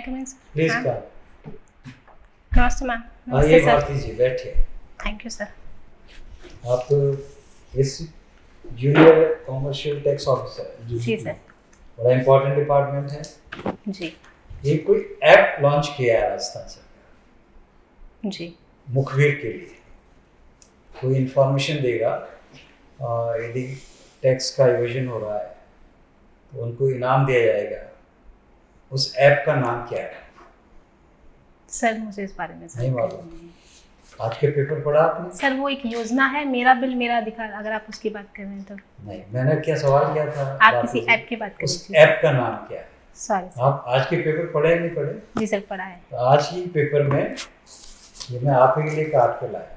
Come in? Please ma'am? कम। नमस्ते ma'am. आइए नमस्ते सर। भारती जी, बैठिए। Thank you sir. आप इस जूनियर कॉमर्शियल टैक्स ऑफिसर जी सर। बड़ा इम्पोर्टेंट डिपार्टमेंट है। जी ये कोई ऐप लॉन्च किया है राजस्थान सरकार जी मुखबिर के लिए। कोई इंफॉर्मेशन देगा यदि टैक्स का इवेजन हो रहा है तो उनको इनाम दिया जाएगा। उस ऐप का नाम क्या है? सर मुझे इस बारे में नहीं जानकारी मालूम। नहीं है। आज के पेपर पढ़ा आपने? सर वो एक योजना है, मेरा बिल मेरा अधिकार, अगर आप उसकी बात कर रहे हैं तो। नहीं, मैंने क्या सवाल किया था? आप किसी ऐप की बात कर उस रहे थे। ऐप का नाम क्या है? Sorry sir. आप आज के पेपर पढ़े या नहीं पढ़े? जी सर, पढ़ा है। तो आज ही पेपर में ये मैं आप ही के लिए काट के लाया।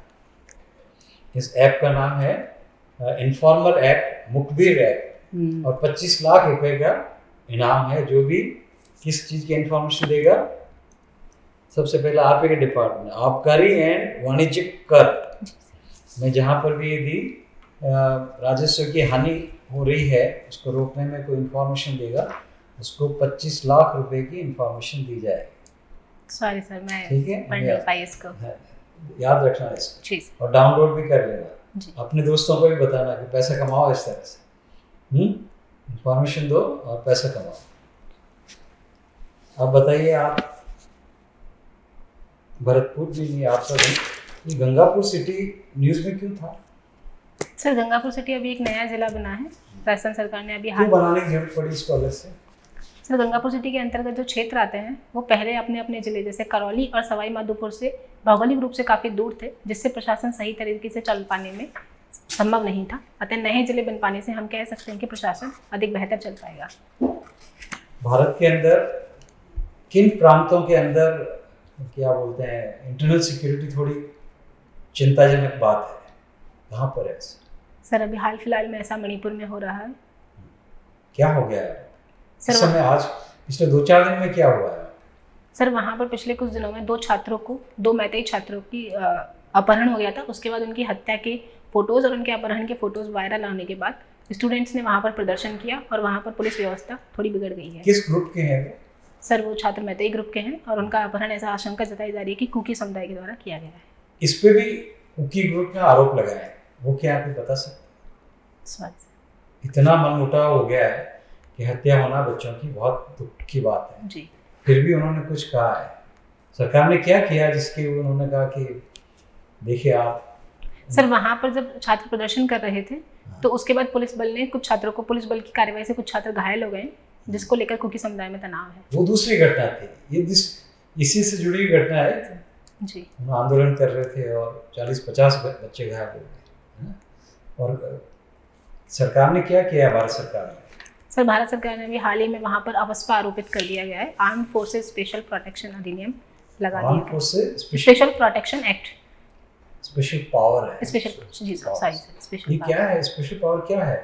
इस ऐप का नाम है इन्फॉर्मर ऐप, मुखबिर ऐप, और 25 लाख रुपए का इनाम है। जो भी किस चीज़ की इंफॉर्मेशन देगा, सबसे पहले आप ही के डिपार्टमेंट आबकारी एंड वाणिज्यिक कर में जहाँ पर भी यदि राजस्व की हानि हो रही है उसको रोकने में कोई इंफॉर्मेशन देगा, उसको 25 लाख रुपए की इंफॉर्मेशन दी जाएगी। सॉरी सर, मैं ठीक है, पढ़ नहीं पाई इसको। याद रखना इसको। जी सर। और डाउनलोड भी कर लेना। जी। अपने दोस्तों को भी बताना कि पैसा कमाओ इस तरह से। इंफॉर्मेशन दो और पैसा कमाओ। अब बताइए, आप भरतपुर भी नहीं, आपका ये गंगापुर सिटी न्यूज़ में क्यों था? सर गंगापुर सिटी अभी एक नया जिला बना है, राजस्थान सरकार ने अभी क्यों बनाने की जरूरत पड़ी इसको अलग से? सर गंगापुर सिटी के अंतर्गत जो क्षेत्र आते हैं वो पहले अपने अपने जिले जैसे करौली और सवाई माधोपुर से भौगोलिक रूप से काफ़ी दूर थे, जिससे प्रशासन सही तरीके से चल पाने में संभव नहीं था। अतः नए जिले बन पाने से हम कह सकते हैं कि प्रशासन अधिक बेहतर चल पाएगा। भारत के अंदर किन प्रांतों के अंदर क्या बोलते हैं, इंटरनल सिक्योरिटी थोड़ी चिंताजनक बात है, कहाँ पर है? सर अभी हाल फिलहाल में ऐसा मणिपुर में हो रहा है। क्या हो गया है सर इस समय? आज पिछले 2-4 दिन में क्या हुआ है? सर वहाँ पर पिछले कुछ दिनों में दो मैतेई छात्रों की अपहरण हो गया था। उसके बाद उनकी हत्या के फोटोज़ और उनके अपहरण के फोटोज़ वायरल होने के बाद स्टूडेंट्स ने वहाँ पर प्रदर्शन किया और वहाँ पर पुलिस व्यवस्था थोड़ी बिगड़ गई है। किस ग्रुप के हैं वो? सर वो छात्र मैतेई ग्रुप के हैं और उनका अपहरण ऐसा आशंका जताई जा रही है कि कुकी समुदाय के द्वारा किया गया है। इस पे भी कुकी ग्रुप ने आरोप लगाया है, वो क्या आपको बता सकते? इतना मनमुटाव हो गया है कि हत्या होना बच्चों की बहुत दुख की बात है जी। फिर भी उन्होंने कुछ कहा है। सरकार ने क्या किया जिसके उन्होंने कहा कि देखिए आप? सर वहाँ पर जब छात्र प्रदर्शन कर रहे थे तो उसके बाद पुलिस बल ने कुछ छात्रों को, पुलिस बल की कार्रवाई से कुछ छात्र घायल हो गए, जिसको लेकर कुकी समुदाय में तनाव है। वो दूसरी घटना थी, ये इसी से जुड़ी हुई घटना है जी। हम आंदोलन कर रहे थे और 40-50 बच्चे घायल हो गए। और सरकार ने क्या किया? भारत सरकार ने सर भारत सरकार ने भी हाल ही में वहाँ पर अवस्पा आरोपित कर दिया गया है। आर्म्ड फोर्सेज स्पेशल प्रोटेक्शन अधिनियम लगा दिया गया है। Special protection act, special power है। स्पेशल, जी सॉरी सर, स्पेशल ये क्या है? स्पेशल पावर क्या है?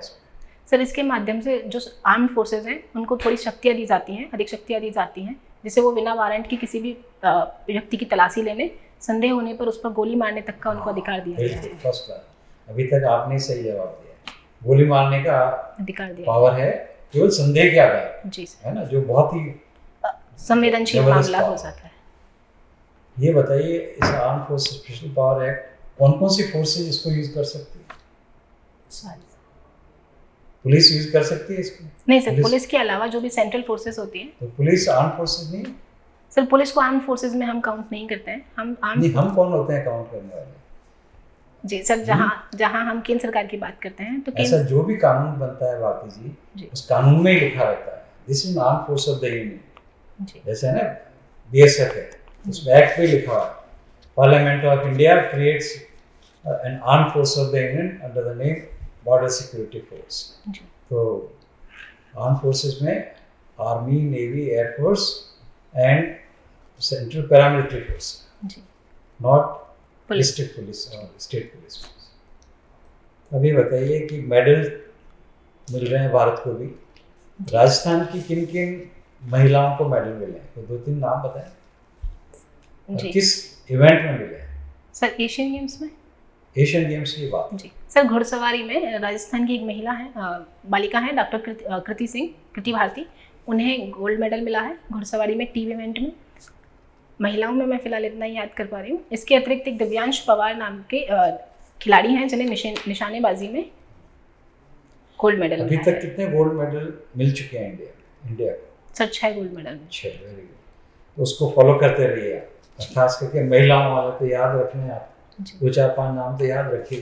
सर इसके माध्यम से जो आर्म्ड फोर्सेज हैं उनको थोड़ी शक्तियाँ दी जाती हैं, अधिक शक्तियाँ दी जाती हैं, जिससे वो बिना वारंट की किसी भी व्यक्ति की तलाशी लेने, संदेह होने पर उस पर गोली मारने तक का उनको अधिकार दिया गया है। फर्स्ट क्लास, अभी तक आपने सही जवाब दिया। गोली मारने का अधिकार दिया, पावर है, केवल संदेह के आधार, जी है ना, जो बहुत ही संवेदनशील मामला हो जाता है। ये बताइए, इस arm force special power act कौन कौन सी फोर्सेज इसको यूज कर सकती है? पुलिस यूज कर सकती है इसको? नहीं सर, पुलिस के अलावा जो भी सेंट्रल फोर्सेज होती हैं। तो पुलिस आर्म फोर्सेज नहीं? सर पुलिस को आर्म फोर्सेज में हम काउंट नहीं करते हैं। हम कौन होते हैं काउंट करने वाले? जी सर, जहाँ हम केंद्र सरकार की बात करते हैं तो ऐसा जो भी कानून बनता है भारती जी, उस कानून में ही लिखा रहता है this is arm force of the union. जैसे है ना BSF है, उसमें एक्ट में लिखा हुआ है parliament of India creates an arm force of the union under the name border security force. तो आर्म फोर्सेस में army, navy, air force and central paramilitary force, not district police और स्टेट पुलिस। अभी बताइए कि मेडल मिल रहे हैं भारत को भी, राजस्थान की किन किन महिलाओं को मेडल मिले हैं? तो 2-3 नाम बताएं। किस इवेंट में मिले हैं? सर एशियन गेम्स में। एशियन गेम्स की बात? जी सर, घुड़सवारी में राजस्थान की एक महिला है, बालिका है, डॉक्टर कृति भारती। उन्हें गोल्ड मेडल मिला है घुड़सवारी में टीम इवेंट में। महिलाओं में मैं फिलहाल इतना ही याद कर पा रही हूँ। इसके अतिरिक्त एक दिव्यांश पवार नाम के खिलाड़ी हैं जिन्हें निशानेबाजी में गोल्ड मेडल अभी तक कितने गोल्ड मेडल मिल चुके हैं इंडिया को? Sir 6 gold medal. 6, very good. तो उसको फॉलो करते रहिए आप, खास करके महिलाओं वाले तो याद रखना है आप, 2-4-5 नाम तो याद रखिए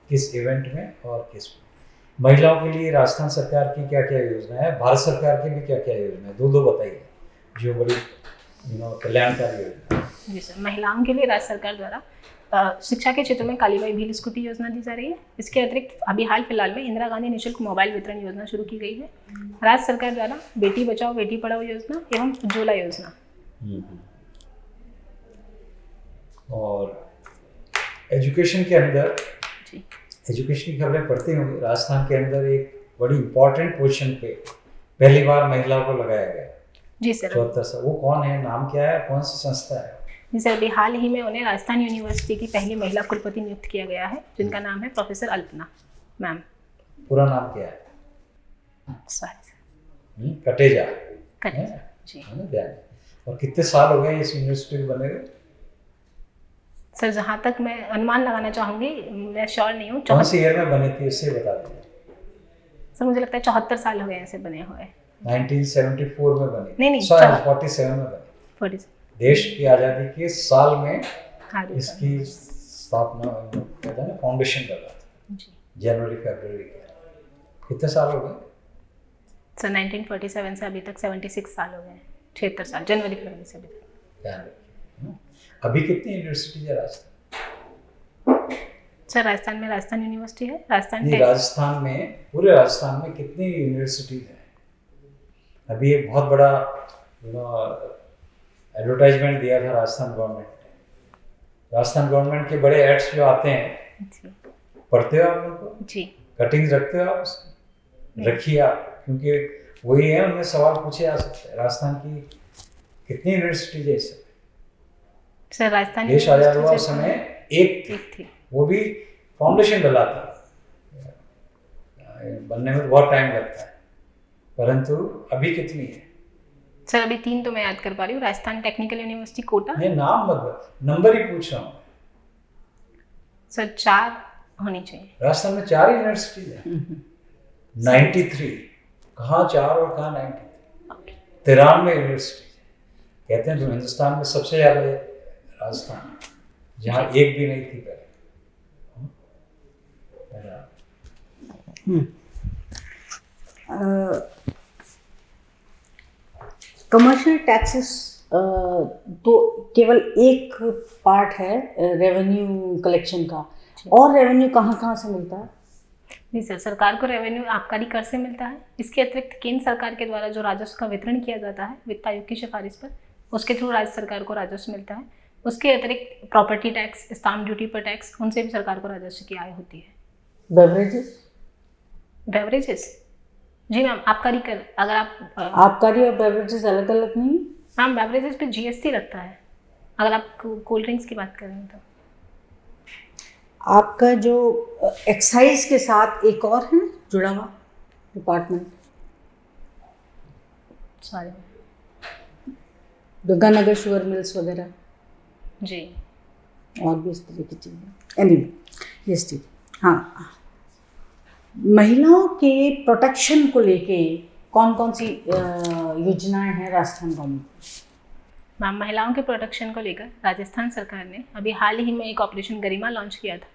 किस इवेंट में और किस में। महिलाओं के लिए राजस्थान सरकार की क्या क्या योजना है, भारत सरकार की भी क्या क्या योजना है, दो बताइए जो बड़ी कल्याणकारी योजना है। जी सर, महिलाओं के लिए राज्य सरकार द्वारा शिक्षा के क्षेत्र में कालीबाई भील स्कूटी योजना दी जा रही है। इसके अतिरिक्त अभी हाल फिलहाल में इंदिरा गांधी निःशुल्क मोबाइल वितरण योजना शुरू की गई है। राज्य सरकार द्वारा बेटी बचाओ बेटी पढ़ाओ योजना एवं उज्ज्वला योजना। और एजुकेशन के अंदर एजुकेशन की खबरें पढ़ते होंगे, राजस्थान के अंदर एक बड़ी इंपॉर्टेंट पोजीशन पे पहली बार महिलाओं को लगाया गया। जी सर। 74 साल। वो कौन है, नाम क्या है, कौन सी संस्था है? जी सर, अभी हाल ही में उन्हें राजस्थान यूनिवर्सिटी की पहली महिला कुलपति नियुक्त किया गया है, जिनका नाम है प्रोफेसर अल्पना मैम। पूरा नाम क्या है? सॉरी कटेजा। जी। और कितने साल हो गए इस यूनिवर्सिटी को बने हुए? सर जहाँ तक मैं अनुमान लगाना चाहूँगी, मैं श्योर नहीं हूँ। कौन सी ईयर में बनी थी उससे बता दीजिए। सर मुझे लगता है 74 साल हो गए ऐसे बने हुए। 1974 में बनी? नहीं 47 में बनी। 47। देश की आज़ादी के साल में इसकी स्थापना, कहते हैं ना, फाउंडेशन कर रहा था। जनवरी फरवरी के। कितने साल हो गए सर? 1947 से अभी तक 76 साल हो गए। 76 साल जनवरी फरवरी से अभी तक। अभी कितनी यूनिवर्सिटी है राजस्थान? सर राजस्थान में राजस्थान यूनिवर्सिटी है। राजस्थान में, पूरे राजस्थान में कितनी यूनिवर्सिटी है? अभी एक बहुत बड़ा एडवर्टाइजमेंट दिया था राजस्थान गवर्नमेंट ने। राजस्थान गवर्नमेंट के बड़े एड्स जो आते हैं, पढ़ते हो आप उनको? जी। कटिंग्स रखते हो आप? रखिए आप, क्योंकि वही है, उनमें सवाल पूछे जा सकते हैं। राजस्थान की कितनी यूनिवर्सिटी है इस समय? सर राजस्थान देश आजाद हुआ उस समय एक थी, वो भी फाउंडेशन डला था, बनने में बहुत टाइम लगता है, परंतु अभी कितनी है? सर अभी 3 तो मैं याद कर पा रही हूँ। Rajasthan technical university Kota. नहीं, नाम मत, नंबर ही पूछ रहा हूँ सर। 4 होनी चाहिए। राजस्थान में 4 यूनिवर्सिटी है। 93 कहाँ 4 और कहाँ 93? 93 यूनिवर्सिटी। कहते हैं जो हिंदुस्तान में सबसे ज़्यादा है राजस्थान, जहाँ एक भी नहीं थी पहले। कमर्शियल टैक्सेस तो केवल एक पार्ट है रेवेन्यू कलेक्शन का, और रेवेन्यू कहाँ कहाँ से मिलता है? जी सर, सरकार को रेवेन्यू आबकारी कर से मिलता है। इसके अतिरिक्त केंद्र सरकार के द्वारा जो राजस्व का वितरण किया जाता है वित्त आयोग की सिफारिश पर, उसके थ्रू राज्य सरकार को राजस्व मिलता है। उसके अतिरिक्त प्रॉपर्टी टैक्स, स्टाम्प ड्यूटी पर टैक्स, उनसे भी सरकार को राजस्व की आय होती है। बेवरेजेस जी मैम, आबकारी कर, अगर आप आबकारी और बेवरेजेस अलग अलग नहीं? मैम बेवरेजेस पे जीएसटी लगता है, अगर आप कोल्ड ड्रिंक्स की बात करें तो। आपका जो एक्साइज के साथ एक और है जुड़ा हुआ department, sorry, Ganganagar sugar mills वगैरह जी, और भी इस तरह की चीज़ें। Anyway, GST. हाँ, महिलाओं के प्रोटेक्शन को लेके कौन कौन सी योजनाएं हैं राजस्थान गवर्नमेंट? मैम महिलाओं के प्रोटेक्शन को लेकर राजस्थान सरकार ने अभी हाल ही में एक ऑपरेशन गरिमा लॉन्च किया था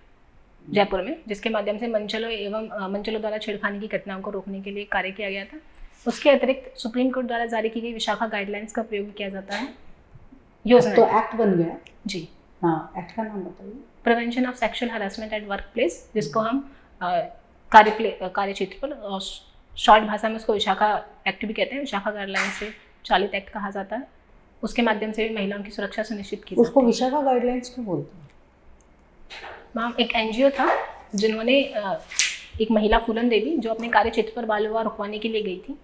जयपुर में, जिसके माध्यम से मंचलों द्वारा छेड़खानी की घटनाओं को रोकने के लिए कार्य किया गया था। उसके अतिरिक्त सुप्रीम कोर्ट द्वारा जारी की गई विशाखा गाइडलाइंस का प्रयोग किया जाता है। योजना तो एक्ट बन गया जी। हाँ, एक्ट का नाम बताइए। Prevention of sexual harassment at work place, जिसको हम कार्य क्षेत्र पर शॉर्ट भाषा में उसको विशाखा एक्ट भी कहते हैं। विशाखा गाइडलाइन से चालित एक्ट कहा जाता है। उसके माध्यम से भी महिलाओं की सुरक्षा सुनिश्चित की। उसको विशाखा गाइडलाइंस क्यों बोलते हैं? मैम एक एनजीओ था जिन्होंने एक महिला फूलन देवी जो अपने कार्य क्षेत्र पर बाल विवाह रुकवाने के लिए गई थी,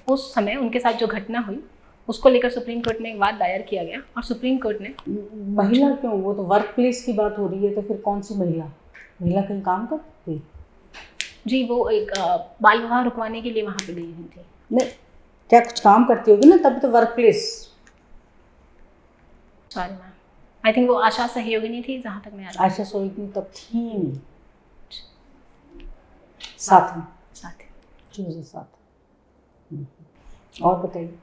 उस समय उनके साथ जो घटना हुई उसको लेकर सुप्रीम कोर्ट में एक वाद दायर किया गया और सुप्रीम कोर्ट ने महिला क्यों, वो तो वर्क प्लेस की बात हो रही है, तो फिर कौन सी महिला कहीं काम करती? जी, वो एक बाल विवाह रुकवाने के लिए वहाँ पे गई हुई थी। नहीं, क्या कुछ काम करती होगी ना, तभी तो work place. Sorry ma'am, I think वो आशा सहयोगिनी थी, जहाँ तक मैं याद है। आशा सोईनी तब थी नहीं, साथ में चूजे साथ। और बताइए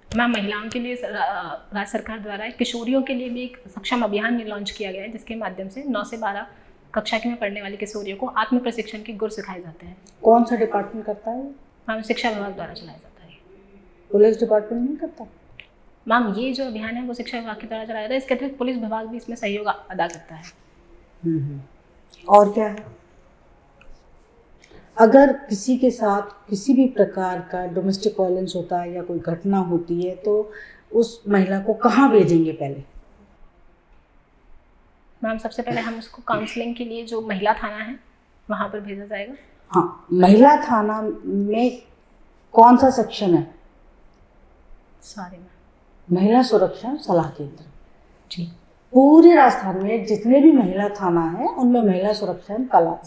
मैम, महिलाओं के लिए राज्य सरकार द्वारा किशोरियों के लिए भी एक सक्षम अभियान लॉन्च किया गया है, जिसके माध्यम से 9 से 12 कक्षा की में पढ़ने वाले किशोरियों को आत्म प्रशिक्षण के गुर सिखाए जाते हैं। कौन सा डिपार्टमेंट करता है? मैम, शिक्षा विभाग द्वारा चलाया जाता है। पुलिस डिपार्टमेंट नहीं करता? मैम, ये जो अभियान है वो शिक्षा विभाग के द्वारा चलाया जाता है। इसके अतिरिक्त पुलिस विभाग भी इसमें सहयोग अदा करता है। और क्या है? अगर किसी के साथ किसी भी प्रकार का डोमेस्टिक वायलेंस होता है या कोई घटना होती है तो उस महिला को कहाँ भेजेंगे पहले? मैम, सबसे पहले हम उसको काउंसलिंग के लिए जो महिला थाना है वहाँ पर भेजा जाएगा। हाँ, महिला थाना में कौन सा सेक्शन है? सॉरी मैम, महिला सुरक्षा सलाह केंद्र। जी, पूरे राजस्थान में जितने भी महिला थाना है उनमें महिला सुरक्षा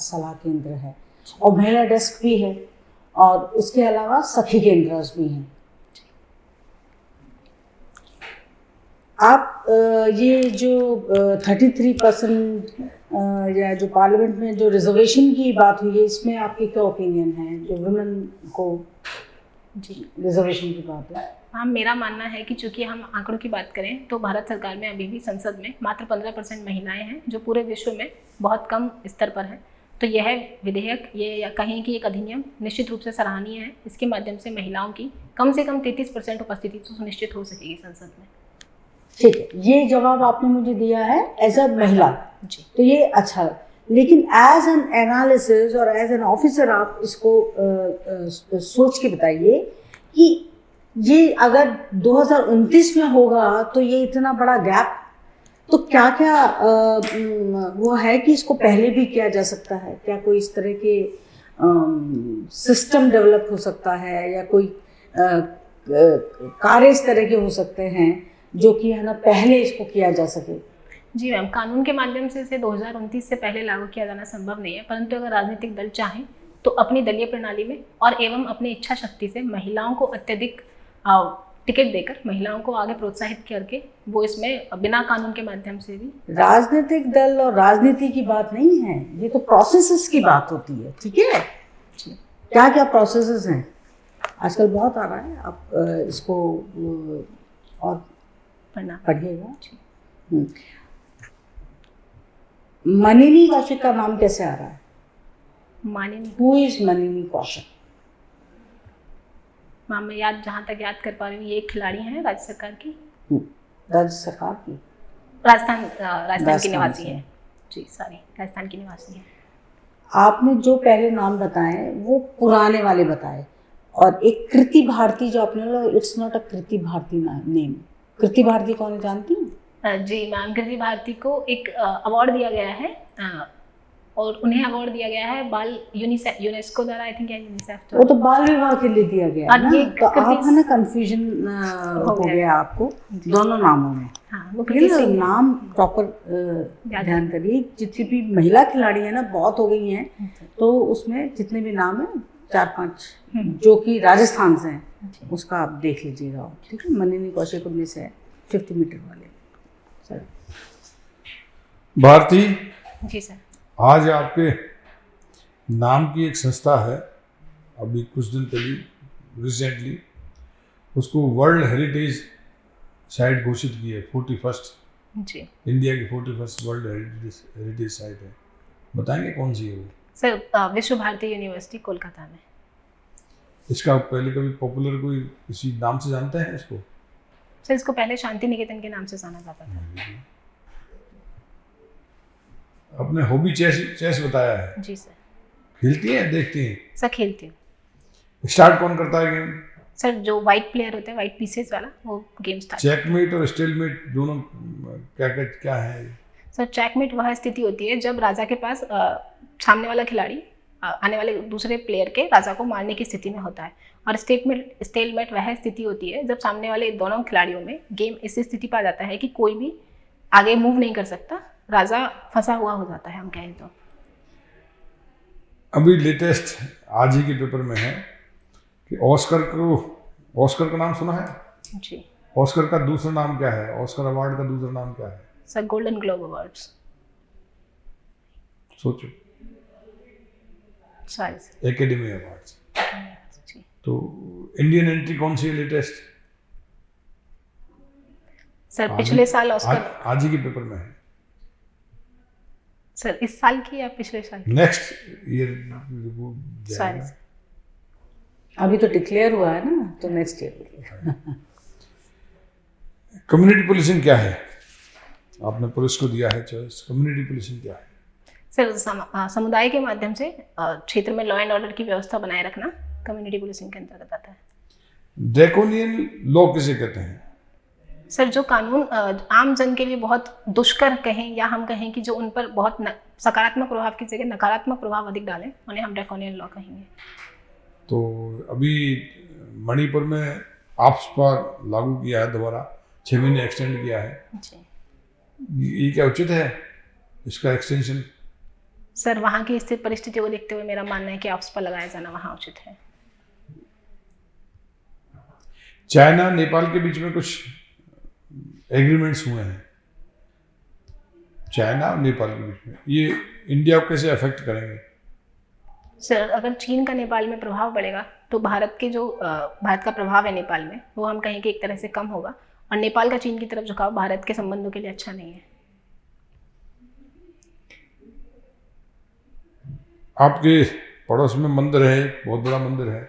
सलाह केंद्र है, और महिला डेस्क भी है, और इसके अलावा सखी केंद्र भी हैं। आप ये जो 33% या जो पार्लियामेंट में जो रिजर्वेशन की बात हुई है, इसमें आपकी क्या ओपिनियन है? जो वुमेन को जी रिजर्वेशन की बात है। हाँ, मेरा मानना है कि चूंकि हम आंकड़ों की बात करें तो भारत सरकार में अभी भी संसद में मात्र 15% महिलाएं हैं, जो पूरे विश्व में बहुत कम स्तर पर है। तो यह विधेयक, ये या कहें कि एक अधिनियम निश्चित रूप से सराहनीय है। इसके माध्यम से महिलाओं की कम से कम 33% उपस्थिति तो सुनिश्चित हो सकेगी संसद में। ठीक है, ये जवाब आपने मुझे दिया है एज अ महिला जी, तो ये अच्छा है, लेकिन एज एन एनालिसिस और एज एन ऑफिसर आप इसको सोच के बताइए कि ये अगर 2029 में होगा तो ये इतना बड़ा गैप, तो क्या क्या वो है कि इसको पहले भी किया जा सकता है? क्या कोई इस तरह के सिस्टम डेवलप हो सकता है, या कोई कार्य इस तरह के हो सकते हैं जो कि है ना पहले इसको किया जा सके? जी मैम, कानून के माध्यम से इसे 2029 से पहले लागू किया जाना संभव नहीं है, परंतु अगर राजनीतिक दल चाहें तो अपनी दलीय प्रणाली में और एवं अपनी इच्छा शक्ति से महिलाओं को अत्यधिक टिकट देकर महिलाओं को आगे प्रोत्साहित करके वो इसमें बिना कानून के माध्यम से भी। राजनीतिक दल और राजनीति की बात नहीं है, ये तो प्रोसेसेस की बात होती है। ठीक है, क्या क्या प्रोसेसेस हैं? आजकल बहुत आ रहा है, आप इसको और पढ़िएगा। मनिनी कौशिक का नाम कैसे आ रहा है? मानिनी, हु इज मनिनी कौशिक? मैम, मैं जहाँ तक याद कर पा रही हूँ, ये एक खिलाड़ी हैं राज्य सरकार की। राज्य सरकार की? राजस्थान की निवासी है जी, सॉरी, राजस्थान की निवासी है। आपने जो पहले नाम बताए वो पुराने वाले बताए, और एक कृति भारती जो आपने बोला, it's not a Kriti Bharati name. Kriti Bharati कौन है, जानती हैं? जी मैम, कृति भारती को एक अवार्ड दिया गया है, और उन्हें अवार्ड दिया गया है बाल यूनेस्को द्वारा, आई थिंक यूनिसेफ। वो तो बाल विवाह के लिए दिया गया है ना, तो आप है ना कंफ्यूजन हो गया आपको दोनों नामों में। हाँ, वो नाम प्रॉपर ध्यान करिए। जितनी भी महिला खिलाड़ी है ना, बहुत हो गई हैं, तो उसमें जितने भी नाम है 4-5 जो कि राजस्थान से हैं, उसका आप देख लीजिएगा। ठीक है, मनिनी कौशिक उनमें से 50 मीटर वाले। सर भारती जी सर, आज आपके नाम की एक संस्था है, अभी कुछ दिन पहले रिसेंटली उसको वर्ल्ड हेरिटेज साइट घोषित की है। 41st जी, इंडिया की 41st वर्ल्ड हेरिटेज साइट है। बताएंगे कौन सी है वो? सर, विश्व भारती यूनिवर्सिटी कोलकाता में। इसका पहले कभी पॉपुलर कोई किसी नाम से जानते हैं इसको? सर, इसको पहले शांति निकेतन के नाम से जाना जाता था। अपने हॉबी चेस बताया है। जी सर। खेलती हैं, देखती हैं? सर, खेलती हूँ। स्टार्ट कौन करता है गेम? सर, जो वाइट प्लेयर होते हैं, वाइट पीसेस वाला, वो गेम स्टार्ट। चेकमेट और स्टेलमेट दोनों क्या है? सर, चेकमेट वह स्थिति होती है जब राजा के पास सामने वाला खिलाड़ी आने वाले दूसरे प्लेयर के राजा को मारने की स्थिति में होता है, और स्टेलमेट वह स्थिति होती है जब सामने वाले दोनों खिलाड़ियों में गेम इस स्थिति पर आ जाता है कि कोई भी आगे मूव नहीं कर सकता, राजा फंसा हुआ हो जाता है, हम कहें तो। अभी लेटेस्ट आज ही के पेपर में है कि ऑस्कर का नाम सुना है? जी ऑस्कर का दूसरा नाम क्या है? ऑस्कर अवार्ड का दूसरा नाम क्या है? Sir, golden globe awards. सोचो। Sorry sir. Academy awards. जी तो इंडियन एंट्री कौन सी है लेटेस्ट? सर, पिछले साल ऑस्कर। आज ही के पेपर में है। सर, इस साल की या पिछले साल की? Next year sorry sir. अभी तो डिक्लेयर हुआ है ना, तो नेक्स्ट ईयर। कम्युनिटी पुलिसिंग क्या है? आपने पुलिस को दिया है चॉइस, कम्युनिटी पुलिसिंग क्या है? सर, समुदाय के माध्यम से क्षेत्र में लॉ एंड ऑर्डर की व्यवस्था बनाए रखना कम्युनिटी पुलिसिंग के अंतर्गत आता है। ड्रैकोनियन लॉ किसे कहते हैं? सर, जो कानून आम जन के लिए बहुत दुष्कर कहें या हम कहें कि जो उन पर बहुत सकारात्मक प्रभाव की जगह नकारात्मक प्रभाव अधिक डालें, उन्हें हम ड्रैकोनियन लॉ कहेंगे। तो अभी मणिपुर में आफ्सपा लागू किया है, दोबारा 6 महीने एक्सटेंड किया है। जी ये क्या उचित है इसका एक्सटेंशन? सर, वहाँ की स्थिति परिस्थितियों को देखते हुए मेरा मानना है कि ऑप्स पर लगाया जाना वहाँ उचित है। चाइना नेपाल के बीच में कुछ एग्रीमेंट्स हुए हैं, चाइना और नेपाल के बीच में, ये इंडिया को कैसे अफेक्ट करेंगे? सर, अगर चीन का नेपाल में प्रभाव बढ़ेगा तो भारत का प्रभाव है नेपाल में, वो हम कहें कि एक तरह से कम होगा, और नेपाल का चीन की तरफ झुकाव भारत के संबंधों के लिए अच्छा नहीं है। आपके पड़ोस में मंदिर है, एक बहुत बड़ा मंदिर है,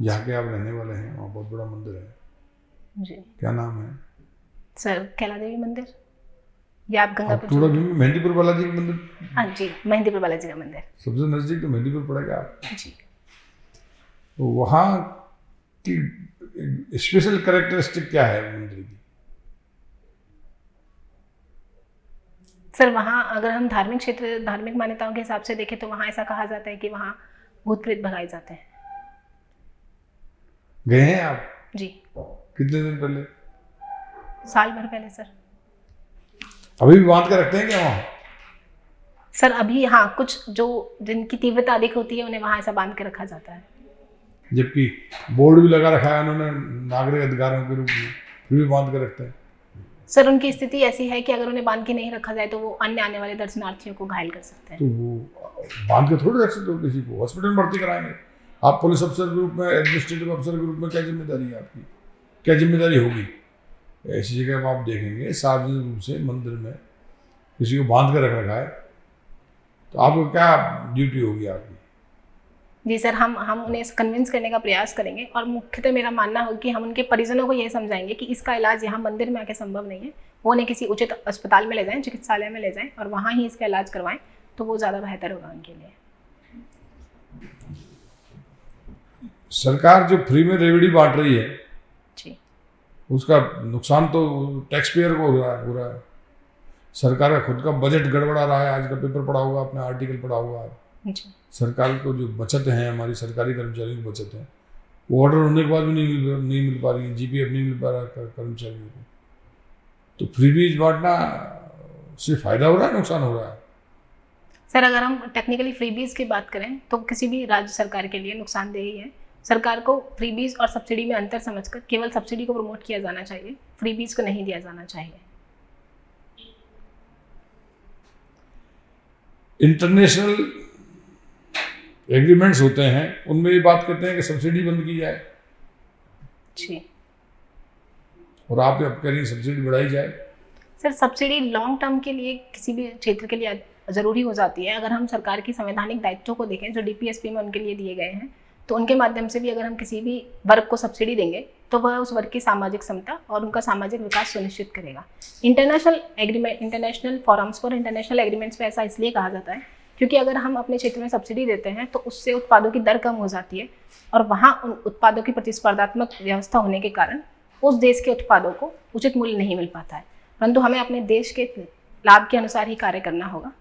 जहाँ के आप रहने वाले हैं, वहाँ बहुत बड़ा मंदिर है जी। क्या नाम है? सर, कैला देवी मंदिर या आप गंगापुर? थोड़ा मेहंदीपुर बालाजी का मंदिर। हाँ जी, मेहंदीपुर बालाजी का मंदिर। सबसे नजदीक तो मेहंदीपुर पड़ेगा आप। जी। तो वहाँ की स्पेशल कैरेक्टरिस्टिक क्या है मंदिर की? सर, वहाँ अगर हम धार्मिक क्षेत्र, धार्मिक मान्यताओं के हिसाब से देखें तो वहाँ ऐसा कहा जाता है कि वहाँ भूत प्रेत भगाए जाते हैं। गए हैं आप? जी। कितने दिन पहले? साल भर पहले सर। अभी भी बांध कर रखते हैं क्या वहाँ? सर, अभी हाँ, कुछ जो जिनकी तीव्रता अधिक होती है उन्हें वहाँ ऐसा बांध के रखा जाता है। जबकि बोर्ड भी लगा रखा है उन्होंने नागरिक अधिकारों के रूप में, फिर भी बांध कर रखते हैं। सर, उनकी स्थिति ऐसी है कि अगर उन्हें बांध के नहीं रखा जाए तो वो अन्य आने वाले दर्शनार्थियों को घायल कर सकते हैं। तो वो बांध के थोड़ी रख सकते हो किसी को, हॉस्पिटल में भर्ती कराएंगे। आप पुलिस अफसर के रूप में, एडमिनिस्ट्रेटिव अफसर के रूप में क्या जिम्मेदारी है आपकी, क्या जिम्मेदारी होगी? ऐसी जगह में आप देखेंगे सार्वजनिक रूप से मंदिर में किसी को बांध कर रख रखा है, तो आपको क्या ड्यूटी होगी आपकी? जी सर, हम उन्हें कन्विंस करने का प्रयास करेंगे, और मुख्यतः मेरा मानना होगा कि हम उनके परिजनों को यह समझाएंगे कि इसका इलाज यहाँ मंदिर में आके संभव नहीं है, वो उन्हें किसी उचित अस्पताल में ले जाएं, चिकित्सालय में ले जाएं और वहाँ ही इसका इलाज करवाएं, तो वो ज़्यादा बेहतर होगा उनके लिए। सरकार जो फ्री में रेवड़ी बांट रही है जी, उसका नुकसान तो टैक्स पेयर को हो रहा है। सरकार का खुद का बजट गड़बड़ा रहा है। आज का पेपर पढ़ा होगा आपने, आर्टिकल पढ़ा होगा जी। सरकार को जो बचत है, हमारी सरकारी कर्मचारियों की बचत है, वो ऑर्डर होने के बाद भी नहीं मिल पा रही है, जीपीएफ नहीं मिल पा रहा कर्मचारियों को। तो फ्रीबीज बांटना से फायदा हो रहा है, नुकसान हो रहा है? सर, अगर हम टेक्निकली फ्रीबीज की बात करें तो किसी भी राज्य सरकार के लिए नुकसानदेह ही है। सरकार को फ्रीबीज और सब्सिडी में अंतर समझकर केवल सब्सिडी को प्रमोट किया जाना चाहिए, फ्रीबीज को नहीं दिया जाना चाहिए। इंटरनेशनल एग्रीमेंट्स होते हैं, उनमें ये बात कहते हैं कि सब्सिडी बंद की जाए, जी। और आप कह रही हैं सब्सिडी बढ़ाई जाए। सर, सब्सिडी लॉन्ग टर्म के लिए किसी भी क्षेत्र के लिए ज़रूरी हो जाती है। अगर हम सरकार की संवैधानिक दायित्वों को देखें जो डीपीएसपी में उनके लिए दिए गए हैं, तो उनके माध्यम से भी अगर हम किसी भी वर्ग को सब्सिडी देंगे तो वह उस वर्ग की सामाजिक समता और उनका सामाजिक विकास सुनिश्चित करेगा। इंटरनेशनल फोरम्स पर इंटरनेशनल एग्रीमेंट्स पे ऐसा इसलिए कहा जाता है क्योंकि अगर हम अपने क्षेत्र में सब्सिडी देते हैं तो उससे उत्पादों की दर कम हो जाती है, और वहाँ उन उत्पादों की प्रतिस्पर्धात्मक व्यवस्था होने के कारण उस देश के उत्पादों को उचित मूल्य नहीं मिल पाता है। परंतु हमें अपने देश के लाभ के अनुसार ही कार्य करना होगा।